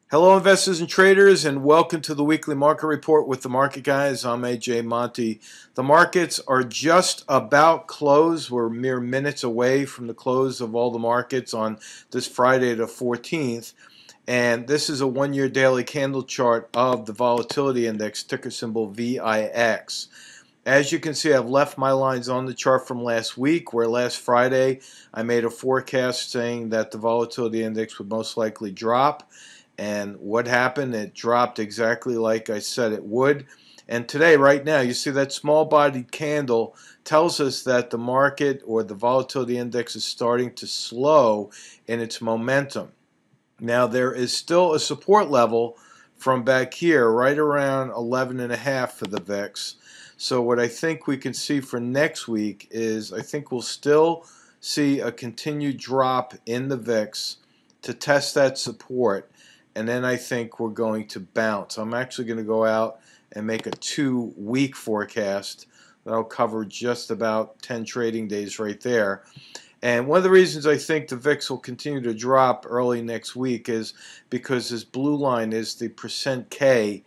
Hello investors and traders, and welcome to the weekly market report with the market guys. I'm AJ Monty. The markets are just about closed. We're mere minutes away from the close of all the markets on this Friday the 14th. And this is a one-year daily candle chart of the volatility index, ticker symbol VIX. As you can see, I've left my lines on the chart from last week, where last Friday I made a forecast saying that the volatility index would most likely drop. And what happened? It dropped exactly like I said it would. And today, right now, you see that small-bodied candle tells us that the market or the volatility index is starting to slow in its momentum. Now, there is still a support level from back here, right around 11.5 for the VIX. So what I think we can see for next week is I think we'll still see a continued drop in the VIX to test that support. And then I think we're going to bounce. I'm actually going to go out and make a 2-week forecast that'll cover just about 10 trading days right there. And one of the reasons I think the VIX will continue to drop early next week is because this blue line is the %K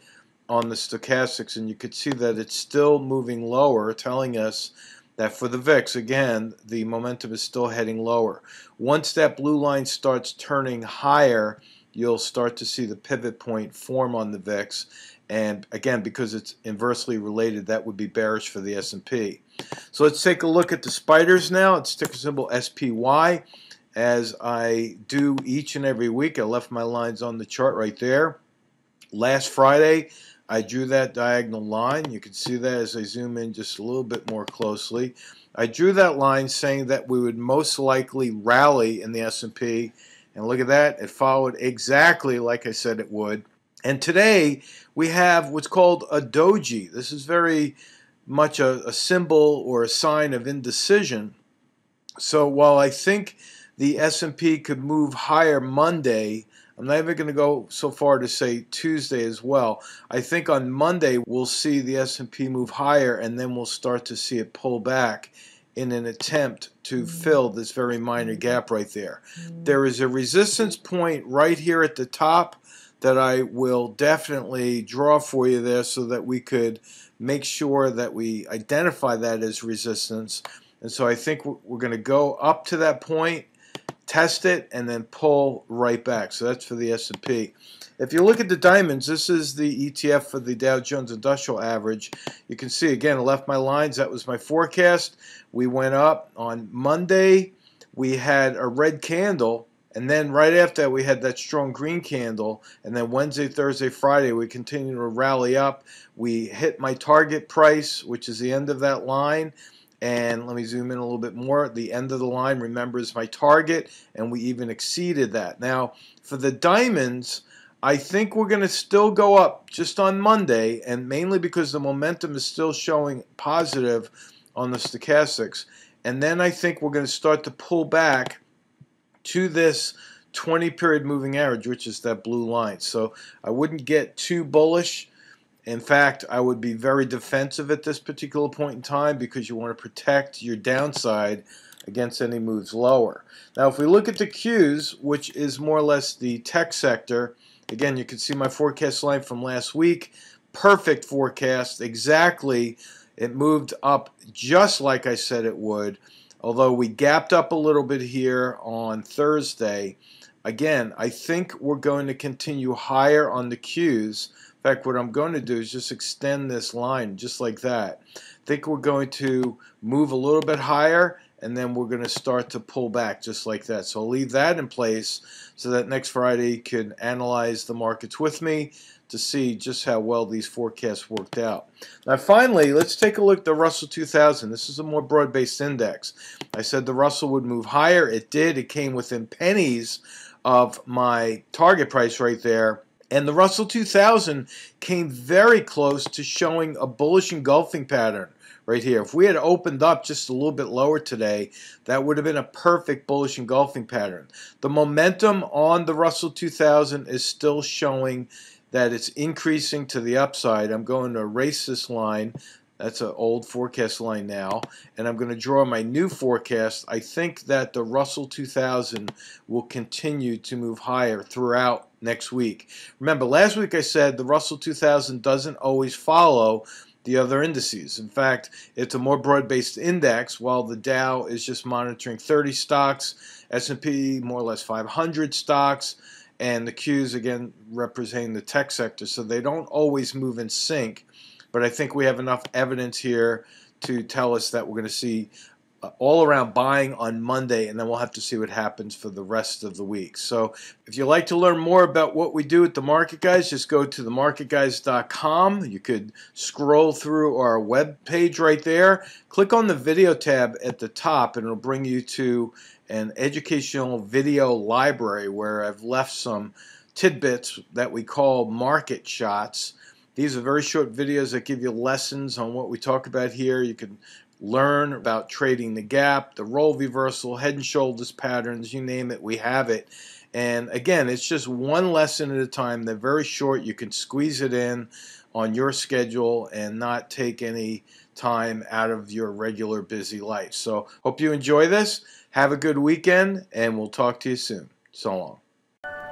on the stochastics, and you could see that it's still moving lower, telling us that for the VIX, again, the momentum is still heading lower. Once that blue line starts turning higher, you'll start to see the pivot point form on the VIX, and again, because it's inversely related, that would be bearish for the S&P. So let's take a look at the spiders now. It's ticker symbol SPY. As I do each and every week, I left my lines on the chart right there. Last Friday, I drew that diagonal line. You can see that as I zoom in just a little bit more closely. I drew that line saying that we would most likely rally in the S&P. And look at that, it followed exactly like I said it would. And today we have what's called a doji. This is very much a symbol or a sign of indecision. So while I think the S&P could move higher Monday, I'm not even going to go so far to say Tuesday as well. I think on Monday we'll see the S&P move higher, and then we'll start to see it pull back in an attempt to fill this very minor gap right there. There is a resistance point right here at the top that I will definitely draw for you there so that we could make sure that we identify that as resistance. And so I think we're going to go up to that point, test it, and then pull right back. So that's for the S&P. If you look at the diamonds, this is the ETF for the Dow Jones Industrial Average. You can see, again, I left my lines. That was my forecast. We went up on Monday. We had a red candle, and then right after that, we had that strong green candle. And then Wednesday, Thursday, Friday, we continued to rally up. We hit my target price, which is the end of that line. And let me zoom in a little bit more. The end of the line, remember, is my target, and we even exceeded that. Now, for the diamonds, I think we're going to still go up just on Monday, and mainly because the momentum is still showing positive on the stochastics. And then I think we're going to start to pull back to this 20-period moving average, which is that blue line. So I wouldn't get too bullish. In fact, I would be very defensive at this particular point in time because you want to protect your downside against any moves lower. Now, if we look at the Qs, which is more or less the tech sector, again, you can see my forecast line from last week. Perfect forecast, exactly. It moved up just like I said it would, although we gapped up a little bit here on Thursday. Again, I think we're going to continue higher on the Qs. In fact, what I'm going to do is just extend this line just like that. I think we're going to move a little bit higher, and then we're going to start to pull back just like that. So I'll leave that in place so that next Friday you can analyze the markets with me to see just how well these forecasts worked out. Now finally, let's take a look at the Russell 2000. This is a more broad-based index. I said the Russell would move higher. It did. It came within pennies of my target price right there. And the Russell 2000 came very close to showing a bullish engulfing pattern right here. If we had opened up just a little bit lower today, that would have been a perfect bullish engulfing pattern. The momentum on the Russell 2000 is still showing that it's increasing to the upside. I'm going to erase this line. That's an old forecast line now, and I'm going to draw my new forecast. I think that the Russell 2000 will continue to move higher throughout next week. Remember, last week I said the Russell 2000 doesn't always follow the other indices. In fact, it's a more broad-based index, while the Dow is just monitoring 30 stocks, S&P more or less 500 stocks, and the Qs, again, representing the tech sector. So they don't always move in sync. But I think we have enough evidence here to tell us that we're going to see all around buying on Monday, and then we'll have to see what happens for the rest of the week. So if you'd like to learn more about what we do at The Market Guys, just go to themarketguys.com. You could scroll through our web page right there. Click on the video tab at the top, and it'll bring you to an educational video library where I've left some tidbits that we call market shots. These are very short videos that give you lessons on what we talk about here. You can learn about trading the gap, the role reversal, head and shoulders patterns, you name it, we have it. And again, it's just one lesson at a time. They're very short. You can squeeze it in on your schedule and not take any time out of your regular busy life. So hope you enjoy this. Have a good weekend, and we'll talk to you soon. So long.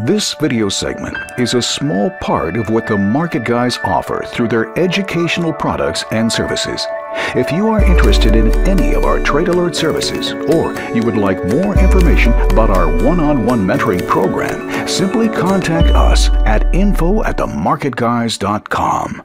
This video segment is a small part of what the Market Guys offer through their educational products and services. If you are interested in any of our Trade Alert services, or you would like more information about our one-on-one mentoring program, simply contact us at info@themarketguys.com.